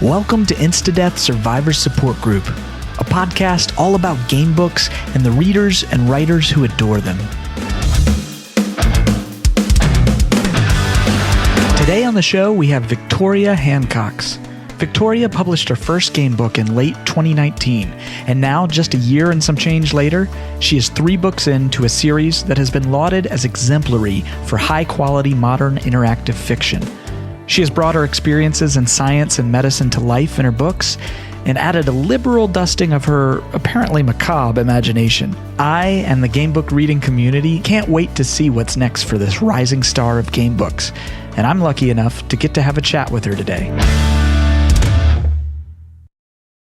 Welcome to Instadeath Survivor Support Group, a podcast all about game books and the readers and writers who adore them. Today on the show, we have Victoria Hancox. Victoria published her first game book in late 2019, and now, just a year and some change later, she is 3 books into a series that has been lauded as exemplary for high-quality modern interactive fiction. She has brought her experiences in science and medicine to life in her books and added a liberal dusting of her apparently macabre imagination. I and the gamebook reading community can't wait to see what's next for this rising star of gamebooks, and I'm lucky enough to get to have a chat with her today.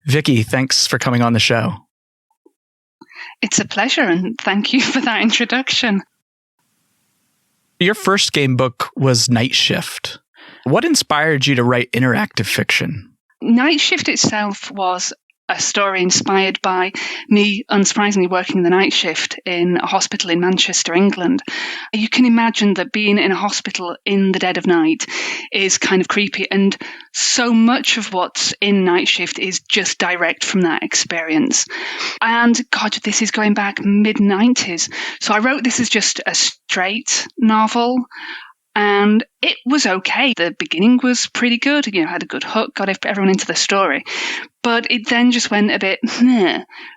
Vicky, thanks for coming on the show. It's a pleasure, and thank you for that introduction. Your first game book was Night Shift. What inspired you to write interactive fiction? Night Shift itself was a story inspired by me, unsurprisingly, working the night shift in a hospital in Manchester, England. You can imagine that being in a hospital in the dead of night is kind of creepy, and so much of what's in Night Shift is just direct from that experience. And God, this is going back mid-90s. So I wrote this as just a straight novel. And it was okay. The beginning was pretty good. Had a good hook, got everyone into the story. But it then just went a bit,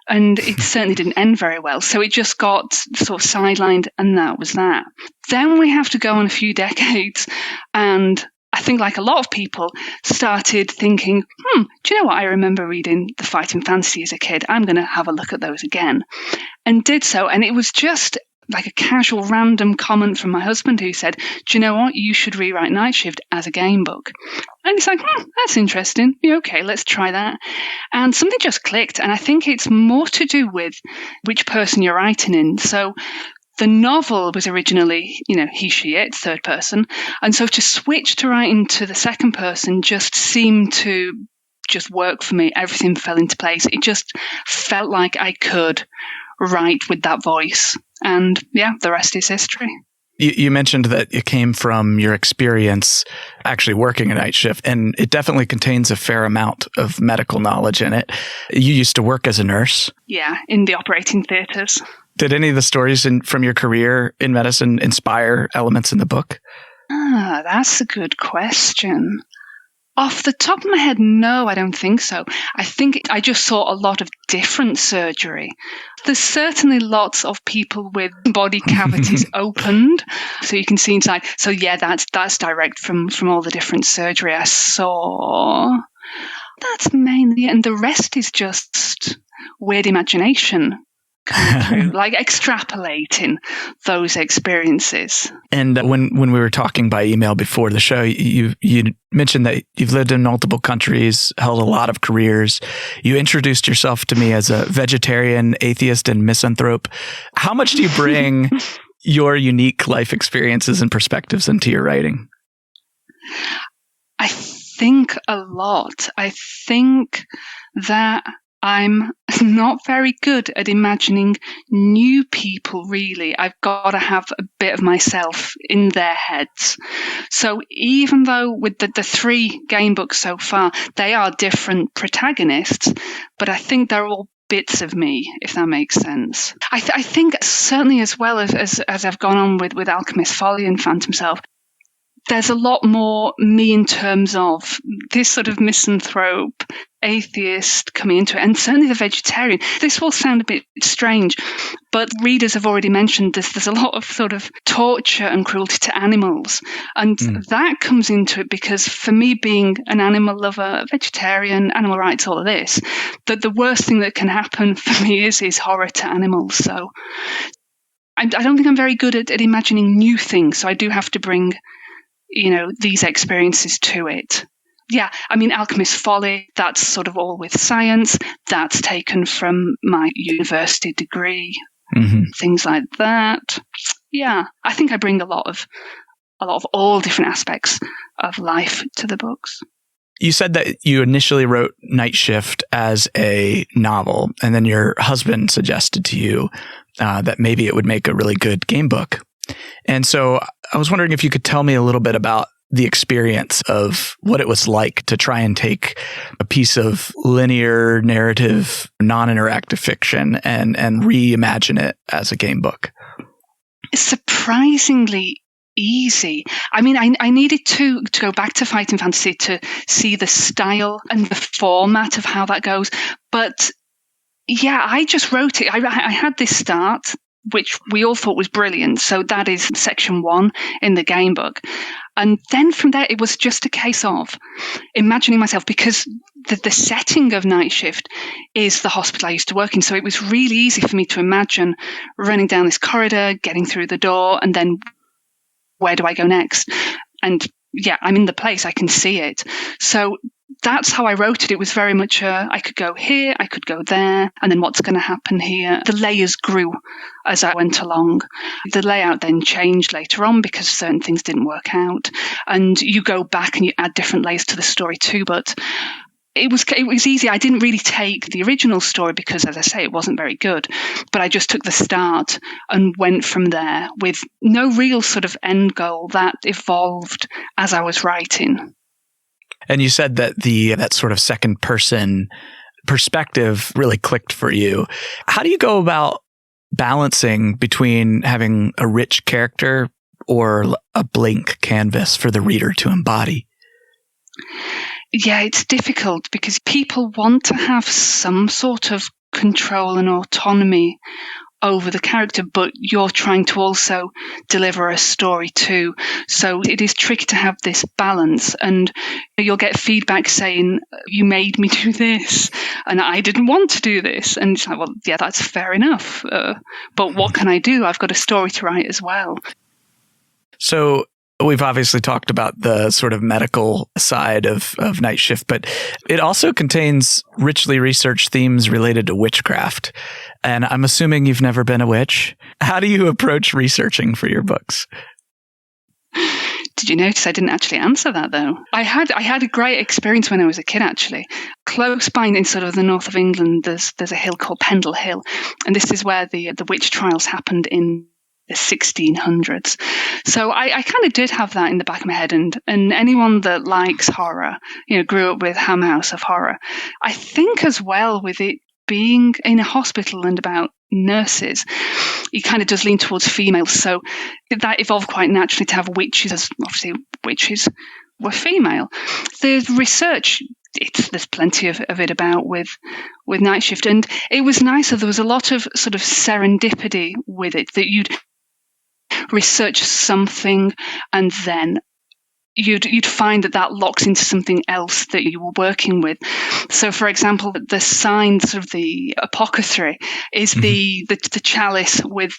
and it certainly didn't end very well. So it just got sort of sidelined, and that was that. Then we have to go on a few decades, and I think, like a lot of people, started thinking, do you know what? I remember reading The Fighting Fantasy as a kid. I'm going to have a look at those again. And did so. And it was just like a casual random comment from my husband who said, do you know what? You should rewrite Night Shift as a game book. And it's like, that's interesting. Yeah, okay, let's try that. And something just clicked. And I think it's more to do with which person you're writing in. So the novel was originally, he, she, it, third person. And so to switch to writing to the second person just seemed to just work for me. Everything fell into place. It just felt like I could write with that voice. And yeah, the rest is history. You mentioned that it came from your experience actually working a night shift, and it definitely contains a fair amount of medical knowledge in it. You used to work as a nurse? Yeah, in the operating theaters. Did any of the stories from your career in medicine inspire elements in the book? That's a good question. Off the top of my head, no, I don't think so. I think I just saw a lot of different surgery. There's certainly lots of people with body cavities opened, so you can see inside. So yeah, that's direct from all the different surgery I saw. That's mainly it, and the rest is just weird imagination coming through, like extrapolating those experiences. And when we were talking by email before the show, you mentioned that you've lived in multiple countries, held a lot of careers. You introduced yourself to me as a vegetarian, atheist, and misanthrope. How much do you bring your unique life experiences and perspectives into your writing? I think a lot. I think that I'm not very good at imagining new people, really. I've got to have a bit of myself in their heads. So even though with the 3 game books so far, they are different protagonists, but I think they're all bits of me, if that makes sense. I think certainly as well as I've gone on with Alchemist Folly and Phantom Self, there's a lot more me in terms of this sort of misanthrope, atheist coming into it, and certainly the vegetarian. This will sound a bit strange, but readers have already mentioned this. There's a lot of sort of torture and cruelty to animals, and that comes into it because for me, being an animal lover, vegetarian, animal rights, all of this, that the worst thing that can happen for me is horror to animals. So I don't think I'm very good at imagining new things, so I do have to bring these experiences to it. Yeah, I mean, Alchemist Folly, that's sort of all with science. That's taken from my university degree, things like that. Yeah, I think I bring a lot of all different aspects of life to the books. You said that you initially wrote Night Shift as a novel, and then your husband suggested to you that maybe it would make a really good game book. And so I was wondering if you could tell me a little bit about the experience of what it was like to try and take a piece of linear narrative, non-interactive fiction and reimagine it as a game book? Surprisingly easy. I mean, I needed to go back to Fighting Fantasy to see the style and the format of how that goes. But yeah, I just wrote it. I had this start, which we all thought was brilliant. So that is section 1 in the game book. And then from there, it was just a case of imagining myself, because the setting of Night Shift is the hospital I used to work in. So it was really easy for me to imagine running down this corridor, getting through the door, and then where do I go next? And yeah, I'm in the place, I can see it. So that's how I wrote it. It was very much I could go here, I could go there, and then what's going to happen here? The layers grew as I went along. The layout then changed later on because certain things didn't work out. And you go back and you add different layers to the story too. But it was easy. I didn't really take the original story because, as I say, it wasn't very good. But I just took the start and went from there with no real sort of end goal. That evolved as I was writing. And you said that that sort of second person perspective really clicked for you. How do you go about balancing between having a rich character or a blank canvas for the reader to embody? Yeah, it's difficult because people want to have some sort of control and autonomy over the character, but you're trying to also deliver a story too. So it is tricky to have this balance, and you'll get feedback saying, you made me do this and I didn't want to do this. And it's like, well, yeah, that's fair enough. But what can I do? I've got a story to write as well. So we've obviously talked about the sort of medical side of Night Shift, but it also contains richly researched themes related to witchcraft. And I'm assuming you've never been a witch. How do you approach researching for your books? Did you notice I didn't actually answer that, though? I had a great experience when I was a kid, actually. Close by in sort of the north of England, there's a hill called Pendle Hill. And this is where the witch trials happened in the 1600s. So I kind of did have that in the back of my head, and anyone that likes horror, grew up with Ham House of Horror. I think as well with it being in a hospital and about nurses, it kind of does lean towards females. So that evolved quite naturally to have witches, as obviously witches were female. The research, there's plenty of it about with Night Shift, and it was nice that there was a lot of sort of serendipity with it, that you'd research something and then you'd find that locks into something else that you were working with. So, for example, the sign, sort of the apothecary, is the chalice with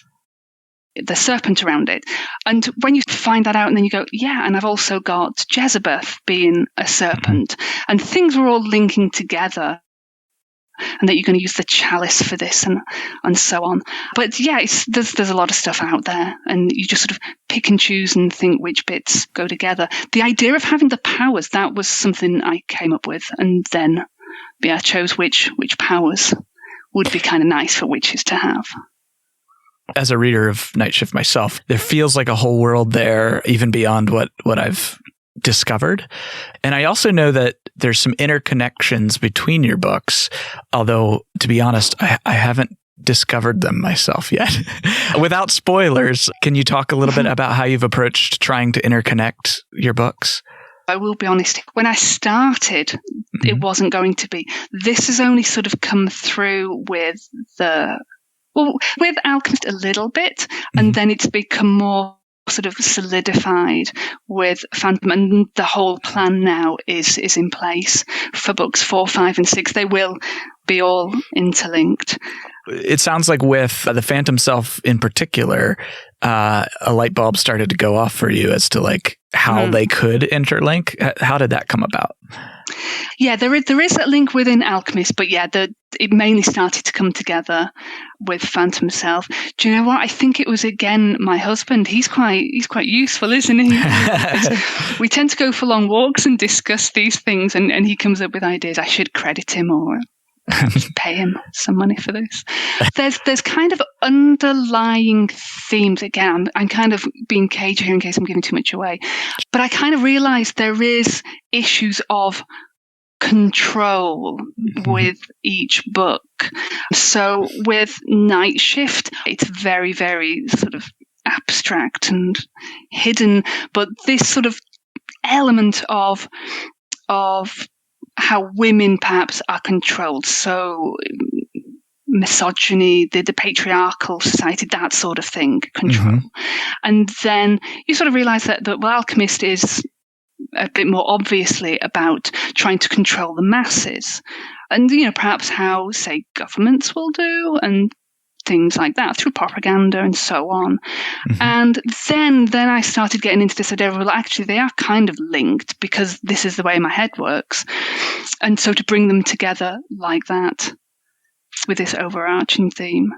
the serpent around it. And when you find that out, and then you go, yeah, and I've also got Jezebeth being a serpent, and things were all linking together, and that you're going to use the chalice for this and so on. But yeah, there's a lot of stuff out there, and you just sort of pick and choose and think which bits go together. The idea of having the powers, that was something I came up with, and then I chose which powers would be kind of nice for witches to have. As a reader of Night Shift myself, there feels like a whole world there, even beyond what I've discovered. And I also know that there's some interconnections between your books, although, to be honest, I haven't discovered them myself yet. Without spoilers, can you talk a little bit about how you've approached trying to interconnect your books? I will be honest, when I started, it wasn't going to be. This has only sort of come through with Alchemist a little bit, and then it's become more sort of solidified with Phantom, and the whole plan now is in place for books 4, 5, and 6. They will be all interlinked. It sounds like with the Phantom Self in particular, a light bulb started to go off for you as to like how they could interlink. How did that come about? Yeah, there is a link within Alchemist, but yeah, it mainly started to come together with Phantom Self. Do you know what? I think it was again my husband. He's quite useful, isn't he? We tend to go for long walks and discuss these things, and he comes up with ideas. I should credit him, or Just pay him some money for this. There's kind of underlying themes. Again, I'm kind of being cagey here in case I'm giving too much away. But I kind of realised there is issues of control with each book. So with Night Shift, it's very, very sort of abstract and hidden. But this sort of element of how women perhaps are controlled. So misogyny, the patriarchal society, that sort of thing, control. And then you sort of realise that Alchemist is a bit more obviously about trying to control the masses. And, perhaps how, say, governments will do and things like that through propaganda and so on. And then I started getting into this idea of, well, actually, they are kind of linked because this is the way my head works. And so to bring them together like that with this overarching theme.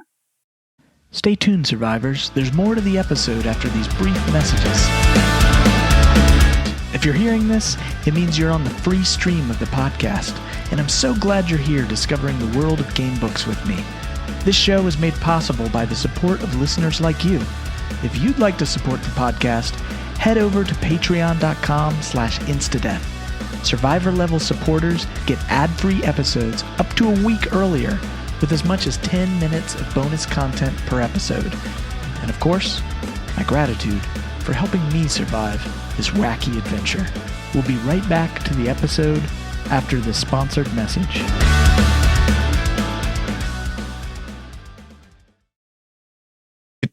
Stay tuned, survivors. There's more to the episode after these brief messages. If you're hearing this, it means you're on the free stream of the podcast, and I'm so glad you're here discovering the world of gamebooks with me. This show is made possible by the support of listeners like you. If you'd like to support the podcast, head over to patreon.com/instadeath. Survivor-level supporters get ad-free episodes up to a week earlier, with as much as 10 minutes of bonus content per episode. And of course, my gratitude for helping me survive this wacky adventure. We'll be right back to the episode after this sponsored message.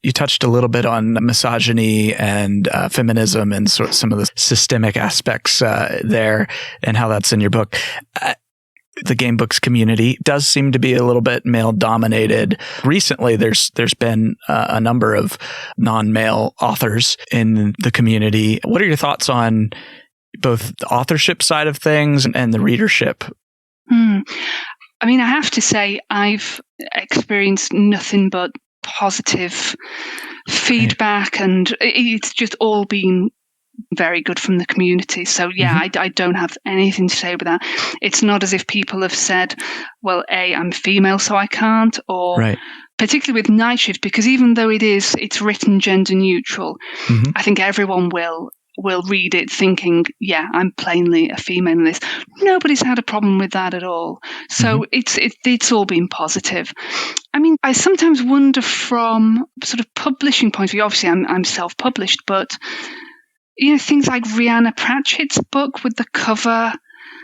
You touched a little bit on misogyny and feminism and sort of some of the systemic aspects there and how that's in your book. The game books community does seem to be a little bit male dominated. Recently, there's been a number of non-male authors in the community. What are your thoughts on both the authorship side of things and the readership? I mean, I have to say I've experienced nothing but positive feedback, and it's just all been very good from the community. So I don't have anything to say with that. It's not as if people have said, well, I'm female, so I can't, or particularly with Night Shift, because even though it's written gender neutral, I think everyone will read it thinking, I'm plainly a female in this. Nobody's had a problem with that at all. So it's all been positive. I mean, I sometimes wonder from sort of publishing point of view, obviously I'm self-published, but things like Rhianna Pratchett's book with the cover.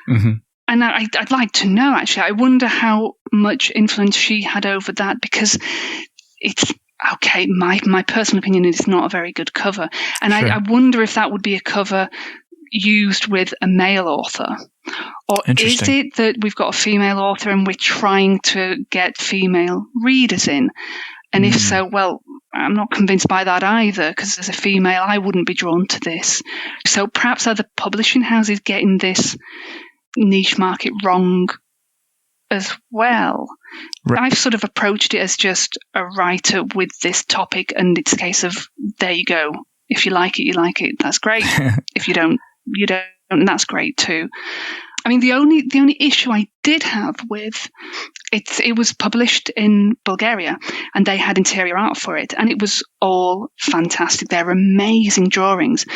And I'd like to know, actually, I wonder how much influence she had over that, because it's, okay, my personal opinion is it's not a very good cover. And I wonder if that would be a cover used with a male author. Or is it that we've got a female author and we're trying to get female readers in? And if so, well, I'm not convinced by that either, because as a female, I wouldn't be drawn to this. So perhaps are the publishing houses getting this niche market wrong as well? I've sort of approached it as just a writer with this topic, and it's a case of, there you go. If you like it, you like it. That's great. If you don't, you don't. And that's great too. I mean, the only issue I did have with it was published in Bulgaria, and they had interior art for it, and it was all fantastic. They're amazing drawings,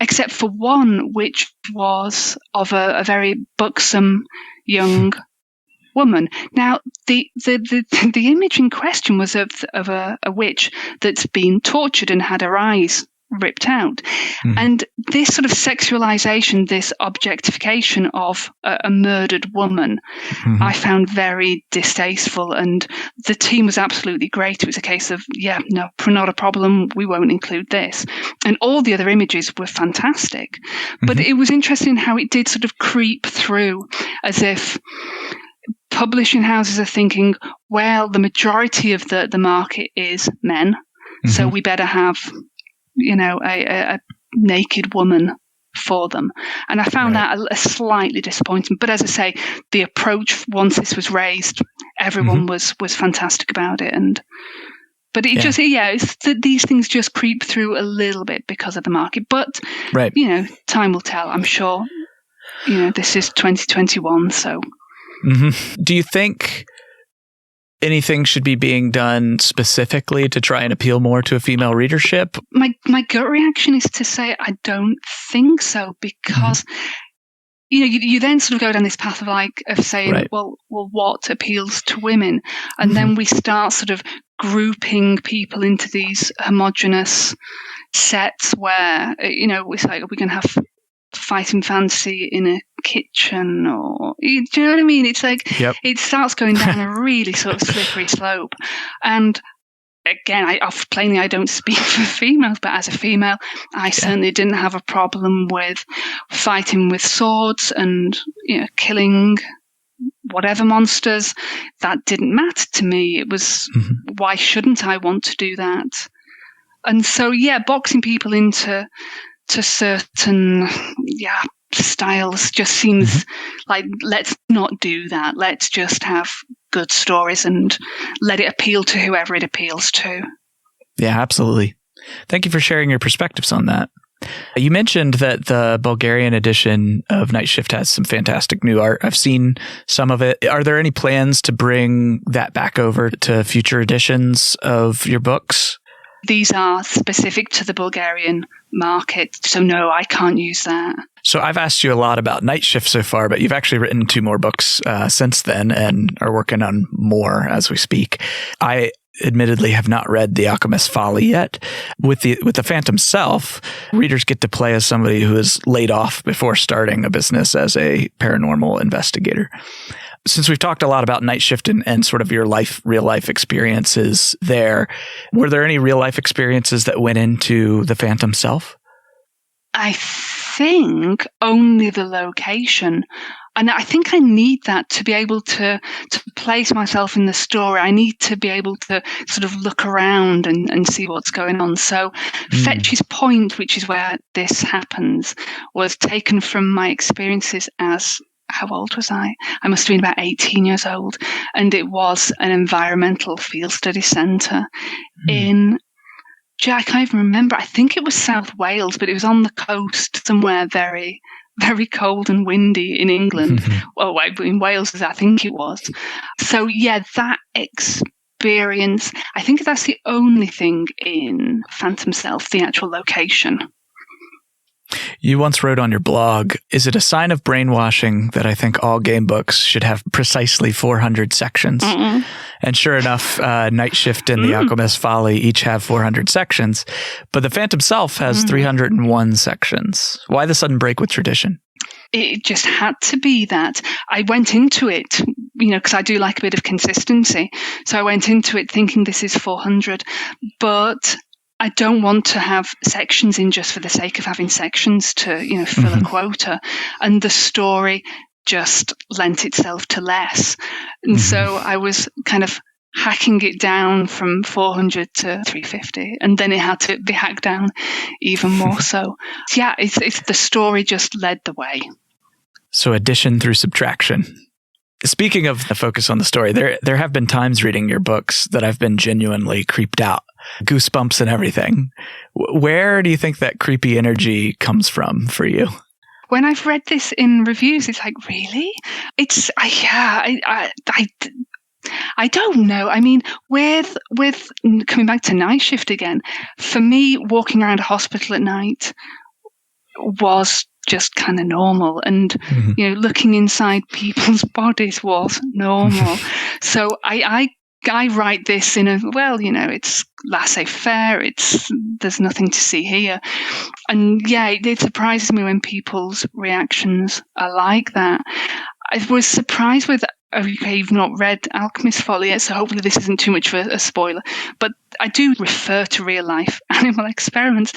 except for one which was of a very buxom young woman. Now, the image in question was of a witch that's been tortured and had her eyes ripped out. And this sort of sexualization, this objectification of a murdered woman, I found very distasteful, and the team was absolutely great. It was a case of, no, not a problem, we won't include this. And all the other images were fantastic. But it was interesting how it did sort of creep through, as if publishing houses are thinking, well, the majority of the market is men, so we better have a naked woman for them. And I found that a slightly disappointing. But as I say, the approach, once this was raised, everyone was fantastic about it. But it just, it's these things just creep through a little bit because of the market. But, time will tell, I'm sure. This is 2021, so. Mm-hmm. Do you think anything should be being done specifically to try and appeal more to a female readership? My gut reaction is to say I don't think so, because you then sort of go down this path of saying, Right. well, what appeals to women? And then we start sort of grouping people into these homogenous sets where, it's like, we can have fighting fantasy in a kitchen, or, do you know what I mean? It's like, It starts going down a really sort of slippery slope. And again, I don't speak for females, but as a female, I certainly didn't have a problem with fighting with swords and killing whatever monsters. That didn't matter to me. It was, why shouldn't I want to do that? And so, boxing people into certain styles just seems like, let's not do that. Let's just have good stories and let it appeal to whoever it appeals to. Yeah, absolutely. Thank you for sharing your perspectives on that. You mentioned that the Bulgarian edition of Night Shift has some fantastic new art. I've seen some of it. Are there any plans to bring that back over to future editions of your books? These are specific to the Bulgarian market, so no, I can't use that. So I've asked you a lot about Night Shift so far, but you've actually written 2 more books since then and are working on more as we speak. I admittedly have not read The Alchemist's Folly yet. With the Phantom Self, readers get to play as somebody who is laid off before starting a business as a paranormal investigator. Since we've talked a lot about Night Shift and sort of your real life experiences there, were there any real life experiences that went into the Phantom Self? I think only the location. And I think I need that to be able to place myself in the story. I need to be able to sort of look around and see what's going on. So Fetch's Point, which is where this happens, was taken from my experiences as, how old was I? I must have been about 18 years old. And it was an environmental field study centre in, I can't even remember. I think it was South Wales, but it was on the coast somewhere very, very cold and windy in England. Well, in Wales, I think it was. So that experience, I think that's the only thing in Phantom Self, the actual location. You once wrote on your blog, is it a sign of brainwashing that I think all game books should have precisely 400 sections? And sure enough, Night Shift and The Alchemist's Folly each have 400 sections, but the Phantom Self has 301 sections. Why the sudden break with tradition? It just had to be that. I went into it, because I do like a bit of consistency. So I went into it thinking this is 400, but I don't want to have sections in just for the sake of having sections to, fill a quota. And the story just lent itself to less. And so I was kind of hacking it down from 400 to 350. And then it had to be hacked down even more so. It's the story just led the way. So addition through subtraction. Speaking of the focus on the story, there have been times reading your books that I've been genuinely creeped out. Goosebumps and everything. Where do you think that creepy energy comes from for you? When I've read this in reviews, it's like, really? I don't know. I mean, with coming back to Night Shift again, for me, walking around a hospital at night was just kind of normal, and looking inside people's bodies was normal. So I write this in it's laissez-faire. There's nothing to see here, and it surprises me when people's reactions are like that. I was surprised with. Okay, you've not read Alchemist's Folly yet, so hopefully this isn't too much of a spoiler. But I do refer to real life animal experiments,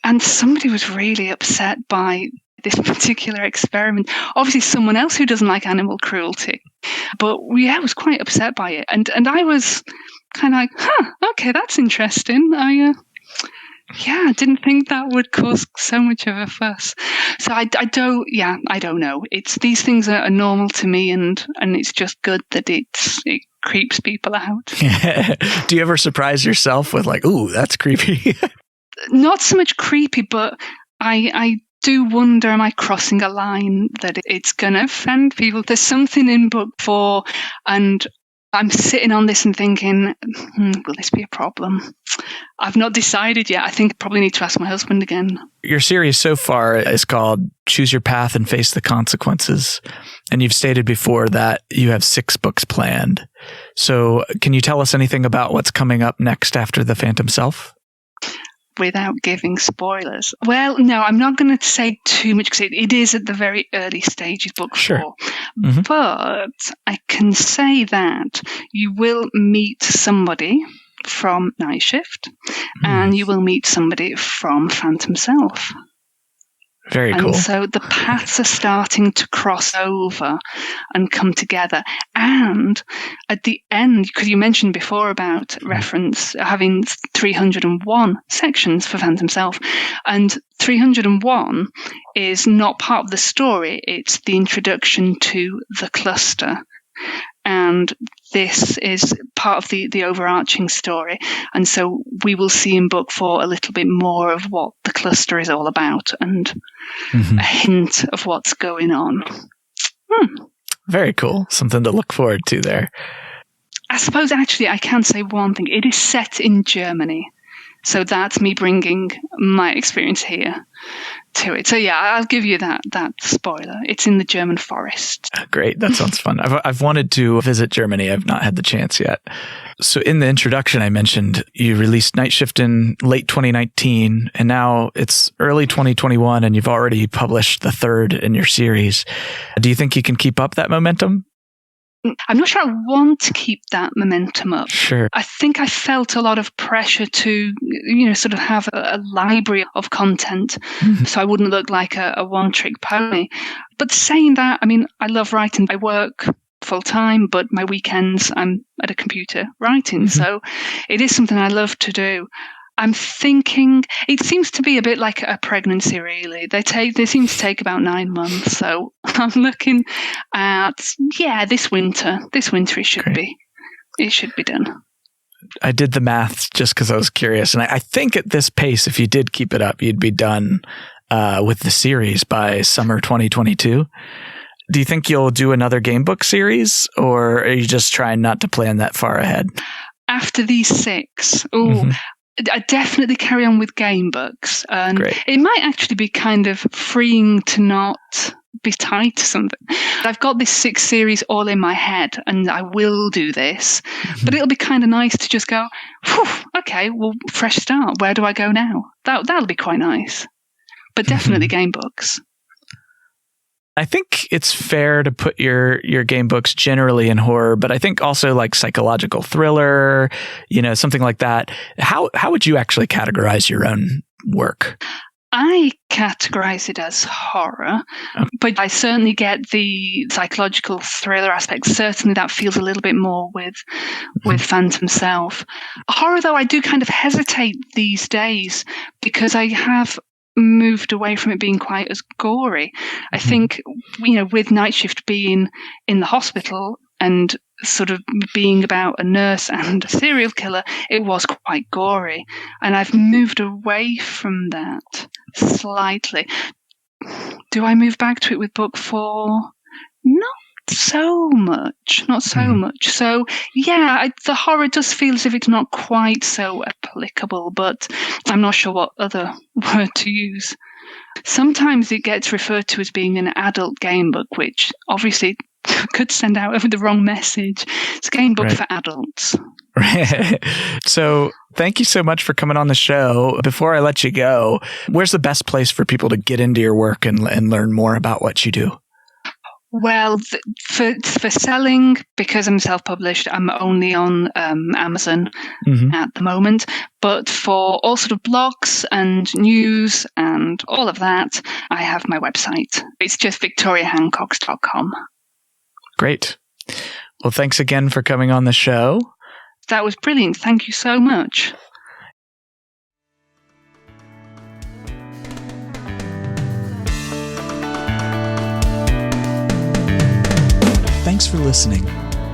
and somebody was really upset by this particular experiment. Obviously, someone else who doesn't like animal cruelty, but I was quite upset by it, and I was kind of like, okay, that's interesting. I didn't think that would cause so much of a fuss. So I don't know. These things are normal to me, and it's just good that it creeps people out. Do you ever surprise yourself with like, ooh, that's creepy? Not so much creepy, but I do wonder, am I crossing a line that it's going to offend people? There's something in book 4, and I'm sitting on this and thinking, will this be a problem? I've not decided yet. I think I probably need to ask my husband again. Your series so far is called Choose Your Path and Face the Consequences. And you've stated before that you have 6 books planned. So can you tell us anything about what's coming up next after The Phantom Self? Without giving spoilers. Well, no, I'm not going to say too much because it is at the very early stages, book 4. Mm-hmm. But I can say that you will meet somebody from Night Shift and you will meet somebody from Phantom Self. Very cool. And so the paths are starting to cross over and come together. And at the end, because you mentioned before about reference having 301 sections for Phantom Self, and 301 is not part of the story. It's the introduction to the cluster. And this is part of the overarching story. And so we will see in book 4 a little bit more of what the cluster is all about and a hint of what's going on. Very cool. Something to look forward to there. I suppose actually I can say one thing. It is set in Germany. So that's me bringing my experience here to it. So yeah, I'll give you that spoiler. It's in the German forest. Great. That sounds fun. I've wanted to visit Germany. I've not had the chance yet. So in the introduction, I mentioned you released Night Shift in late 2019, and now it's early 2021, and you've already published the 3rd in your series. Do you think you can keep up that momentum? I'm not sure I want to keep that momentum up. Sure. I think I felt a lot of pressure to, sort of have a library of content so I wouldn't look like a one-trick pony. But saying that, I mean, I love writing. I work full-time, but my weekends I'm at a computer writing. So it is something I love to do. I'm thinking it seems to be a bit like a pregnancy, really. They seem to take about 9 months. So I'm looking at, this winter it should be done. I did the math just because I was curious. And I think at this pace, if you did keep it up, you'd be done with the series by summer 2022. Do you think you'll do another gamebook series, or are you just trying not to plan that far ahead? After these 6, I definitely carry on with gamebooks. And Great. It might actually be kind of freeing to not be tied to something. I've got this 6 series all in my head, and I will do this. But it'll be kind of nice to just go, okay, well, fresh start. Where do I go now? That'll be quite nice. But definitely gamebooks. I think it's fair to put your game books generally in horror, but I think also like psychological thriller, something like that. How would you actually categorize your own work? I categorize it as horror, but I certainly get the psychological thriller aspect. Certainly that feels a little bit more with Phantom Self. Horror, though, I do kind of hesitate these days because I have moved away from it being quite as gory. I think, with Night Shift being in the hospital and sort of being about a nurse and a serial killer, it was quite gory. And I've moved away from that slightly. Do I move back to it with book 4? Not so much. So, the horror does feel as if it's not quite so applicable, but I'm not sure what other word to use. Sometimes it gets referred to as being an adult game book, which obviously could send out the wrong message. It's a game book for adults. Right. So thank you so much for coming on the show. Before I let you go, where's the best place for people to get into your work and learn more about what you do? Well, for selling, because I'm self-published, I'm only on Amazon at the moment. But for all sort of blogs and news and all of that, I have my website. It's just victoriahancox.com. Great. Well, thanks again for coming on the show. That was brilliant. Thank you so much. Thanks for listening.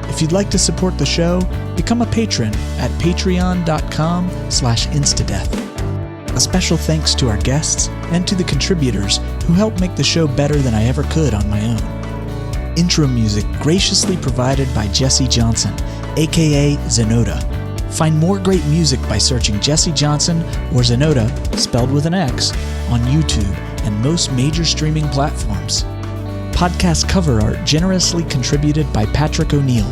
If you'd like to support the show, become a patron at patreon.com/instadeath. A special thanks to our guests and to the contributors who helped make the show better than I ever could on my own. Intro music graciously provided by Jesse Johnson, aka Zenota. Find more great music by searching Jesse Johnson or Zenota, spelled with an X, on YouTube and most major streaming platforms. Podcast cover art generously contributed by Patrick O'Neill.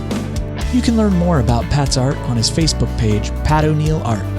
You can learn more about Pat's art on his Facebook page, Pat O'Neill Art.